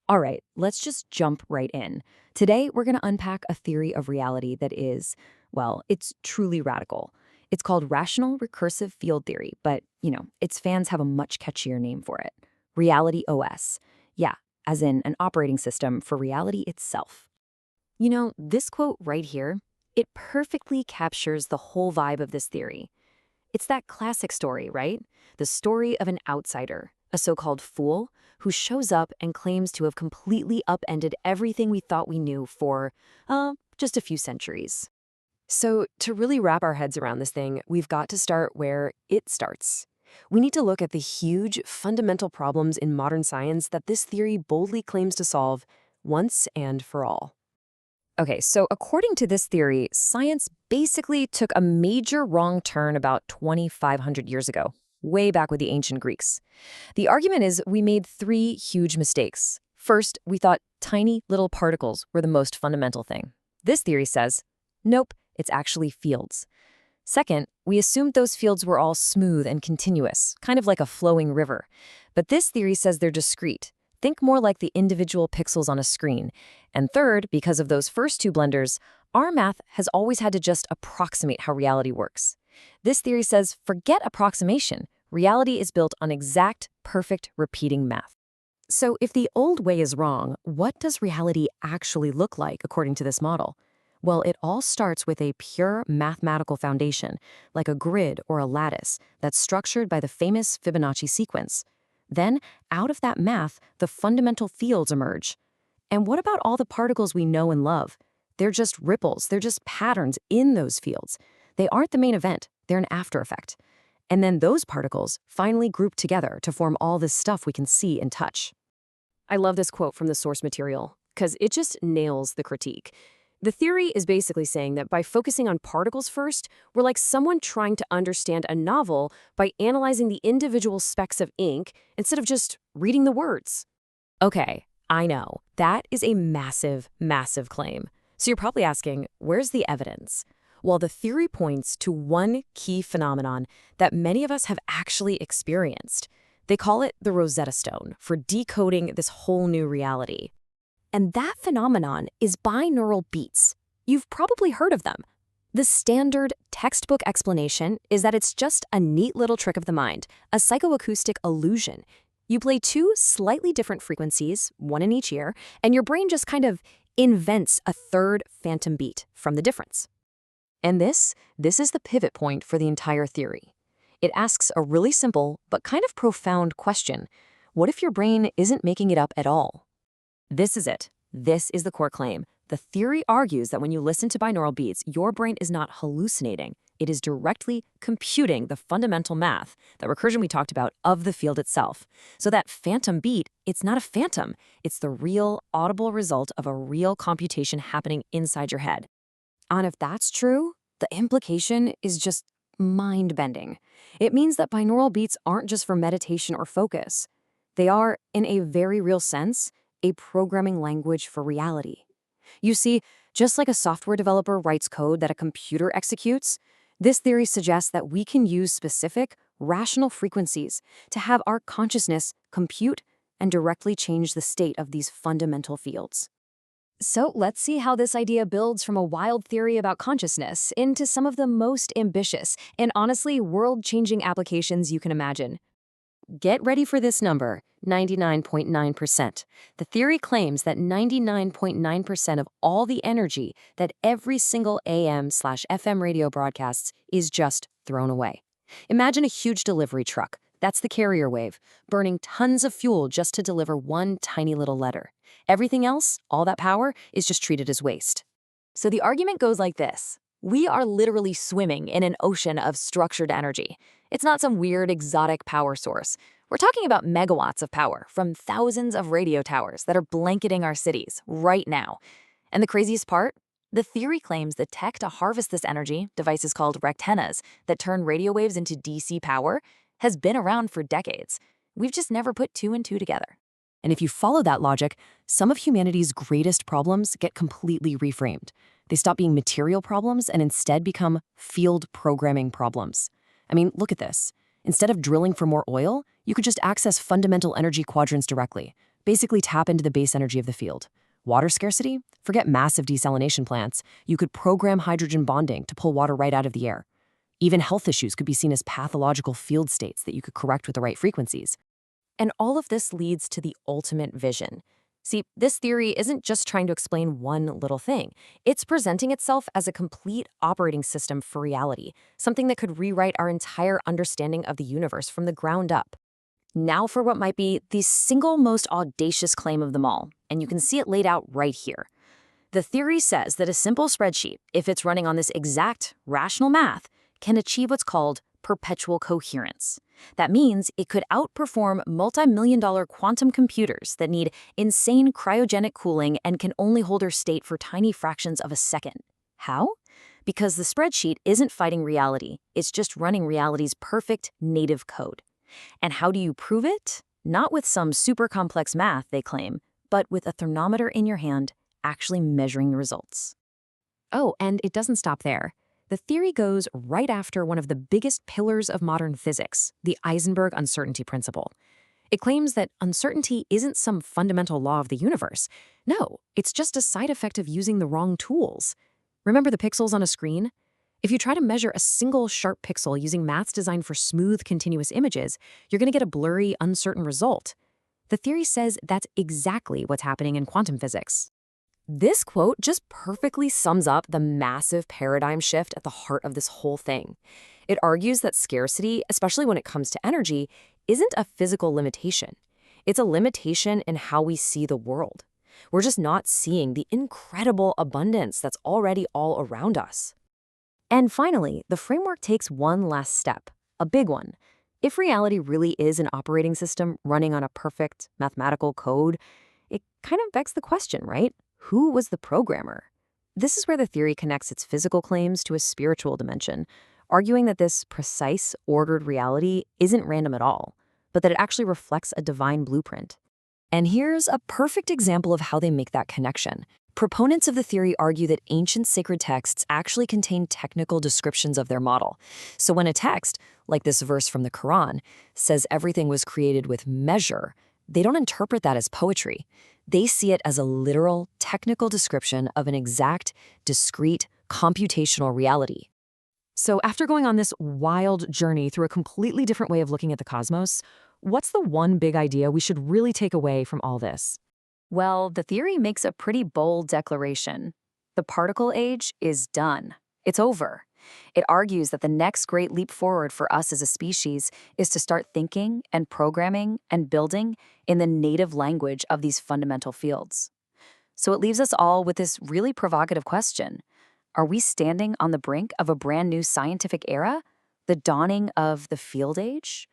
All right, let's just jump right in. Today, we're going to unpack a theory of reality that is, well, it's truly radical. It's called rational recursive field theory, but, its fans have a much catchier name for it. Reality OS. Yeah, as in an operating system for reality itself. This quote right here, it perfectly captures the whole vibe of this theory. It's that classic story, right? The story of an outsider, a so-called fool, who shows up and claims to have completely upended everything we thought we knew for, just a few centuries. So, to really wrap our heads around this thing, we've got to start where it starts. We need to look at the huge, fundamental problems in modern science that this theory boldly claims to solve once and for all. Okay, so according to this theory, science basically took a major wrong turn about 2,500 years ago, way back with the ancient Greeks. The argument is we made three huge mistakes. First, we thought tiny little particles were the most fundamental thing. This theory says, nope, it's actually fields. Second, we assumed those fields were all smooth and continuous, kind of like a flowing river. But this theory says they're discrete. Think more like the individual pixels on a screen. And third, because of those first two blunders, our math has always had to just approximate how reality works. This theory says forget approximation. Reality is built on exact, perfect, repeating math. So if the old way is wrong, what does reality actually look like according to this model? Well, it all starts with a pure mathematical foundation, like a grid or a lattice, that's structured by the famous Fibonacci sequence. Then, out of that math, the fundamental fields emerge. And what about all the particles we know and love? They're just ripples, they're just patterns in those fields. They aren't the main event, they're an after effect. And then those particles finally group together to form all this stuff we can see and touch. I love this quote from the source material, because it just nails the critique. The theory is basically saying that by focusing on particles first, we're like someone trying to understand a novel by analyzing the individual specks of ink instead of just reading the words. Okay, I know, that is a massive, massive claim. So you're probably asking, where's the evidence? Well, the theory points to one key phenomenon that many of us have actually experienced. They call it the Rosetta Stone for decoding this whole new reality. And that phenomenon is binaural beats. You've probably heard of them. The standard textbook explanation is that it's just a neat little trick of the mind, a psychoacoustic illusion. You play two slightly different frequencies, one in each ear, and your brain just kind of invents a third phantom beat from the difference. And this is the pivot point for the entire theory. It asks a really simple but kind of profound question. What if your brain isn't making it up at all? This is it. This is the core claim. The theory argues that when you listen to binaural beats, your brain is not hallucinating. It is directly computing the fundamental math, that recursion we talked about, of the field itself. So that phantom beat, it's not a phantom. It's the real, audible result of a real computation happening inside your head. And if that's true, the implication is just mind-bending. It means that binaural beats aren't just for meditation or focus. They are, in a very real sense, a programming language for reality. You see, just like a software developer writes code that a computer executes, this theory suggests that we can use specific, rational frequencies to have our consciousness compute and directly change the state of these fundamental fields. So let's see how this idea builds from a wild theory about consciousness into some of the most ambitious and honestly world-changing applications you can imagine. Get ready for this number, 99.9%. The theory claims that 99.9% of all the energy that every single AM/FM radio broadcasts is just thrown away. Imagine a huge delivery truck, that's the carrier wave, burning tons of fuel just to deliver one tiny little letter. Everything else, all that power, is just treated as waste. So the argument goes like this. We are literally swimming in an ocean of structured energy. It's not some weird, exotic power source. We're talking about megawatts of power from thousands of radio towers that are blanketing our cities right now. And the craziest part? The theory claims the tech to harvest this energy, devices called rectennas that turn radio waves into DC power, has been around for decades. We've just never put two and two together. And if you follow that logic, some of humanity's greatest problems get completely reframed. They stop being material problems and instead become field programming problems. I mean, look at this. Instead of drilling for more oil, you could just access fundamental energy quadrants directly. Basically tap into the base energy of the field. Water scarcity? Forget massive desalination plants. You could program hydrogen bonding to pull water right out of the air. Even health issues could be seen as pathological field states that you could correct with the right frequencies. And all of this leads to the ultimate vision. See, this theory isn't just trying to explain one little thing. It's presenting itself as a complete operating system for reality, something that could rewrite our entire understanding of the universe from the ground up. Now for what might be the single most audacious claim of them all, and you can see it laid out right here. The theory says that a simple spreadsheet, if it's running on this exact rational math, can achieve what's called perpetual coherence. That means it could outperform multi-million-dollar quantum computers that need insane cryogenic cooling and can only hold their state for tiny fractions of a second. How? Because the spreadsheet isn't fighting reality, it's just running reality's perfect native code. And how do you prove it? Not with some super complex math, they claim, but with a thermometer in your hand, actually measuring the results. Oh, and it doesn't stop there. The theory goes right after one of the biggest pillars of modern physics, the Heisenberg uncertainty principle. It claims that uncertainty isn't some fundamental law of the universe. No, it's just a side effect of using the wrong tools. Remember the pixels on a screen? If you try to measure a single sharp pixel using maths designed for smooth, continuous images, you're going to get a blurry, uncertain result. The theory says that's exactly what's happening in quantum physics. This quote just perfectly sums up the massive paradigm shift at the heart of this whole thing. It argues that scarcity, especially when it comes to energy, isn't a physical limitation. It's a limitation in how we see the world. We're just not seeing the incredible abundance that's already all around us. And finally, the framework takes one last step, a big one. If reality really is an operating system running on a perfect mathematical code, it kind of begs the question, right? Who was the programmer? This is where the theory connects its physical claims to a spiritual dimension, arguing that this precise, ordered reality isn't random at all, but that it actually reflects a divine blueprint. And here's a perfect example of how they make that connection. Proponents of the theory argue that ancient sacred texts actually contain technical descriptions of their model. So when a text, like this verse from the Quran, says everything was created with measure, they don't interpret that as poetry. They see it as a literal, technical description of an exact, discrete, computational reality. So after going on this wild journey through a completely different way of looking at the cosmos, what's the one big idea we should really take away from all this? Well, the theory makes a pretty bold declaration. The particle age is done. It's over. It argues that the next great leap forward for us as a species is to start thinking and programming and building in the native language of these fundamental fields. So it leaves us all with this really provocative question. Are we standing on the brink of a brand new scientific era? The dawning of the field age?